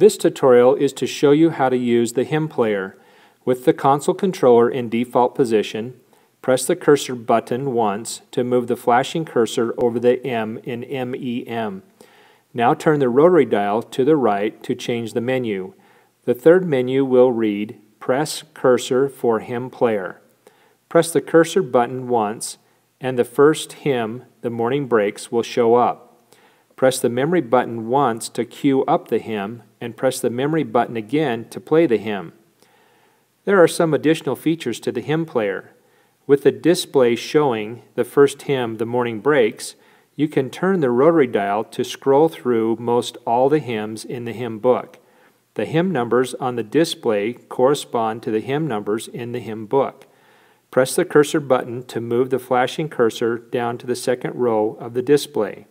This tutorial is to show you how to use the hymn player. With the console controller in default position, press the cursor button once to move the flashing cursor over the M in MEM. Now turn the rotary dial to the right to change the menu. The third menu will read, Press Cursor for Hymn Player. Press the cursor button once and the first hymn, The Morning Breaks, will show up. Press the memory button once to cue up the hymn and press the memory button again to play the hymn. There are some additional features to the hymn player. With the display showing the first hymn, The Morning Breaks, you can turn the rotary dial to scroll through most all the hymns in the hymn book. The hymn numbers on the display correspond to the hymn numbers in the hymn book. Press the cursor button to move the flashing cursor down to the second row of the display.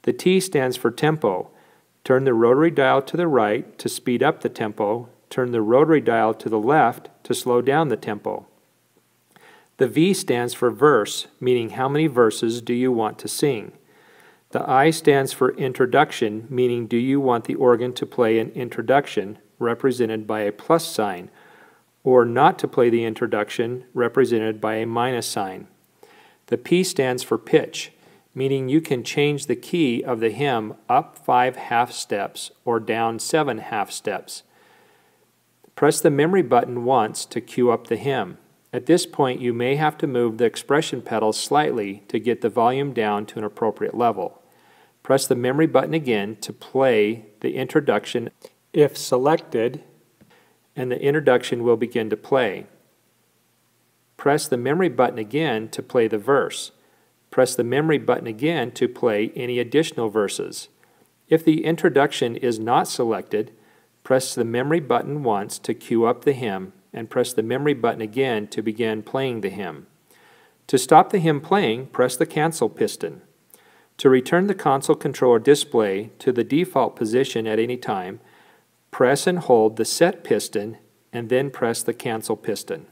The T stands for tempo. Turn the rotary dial to the right to speed up the tempo. Turn the rotary dial to the left to slow down the tempo. The V stands for verse, meaning how many verses do you want to sing. The I stands for introduction, meaning do you want the organ to play an introduction, represented by a plus sign, or not to play the introduction, represented by a minus sign. The P stands for pitch, meaning you can change the key of the hymn up 5 half steps or down 7 half steps. Press the memory button once to cue up the hymn. At this point, you may have to move the expression pedal slightly to get the volume down to an appropriate level. Press the memory button again to play the introduction if selected, and the introduction will begin to play. Press the memory button again to play the verse. Press the memory button again to play any additional verses. If the introduction is not selected, press the memory button once to cue up the hymn and press the memory button again to begin playing the hymn. To stop the hymn playing, press the cancel piston. To return the console controller display to the default position at any time, press and hold the set piston and then press the cancel piston.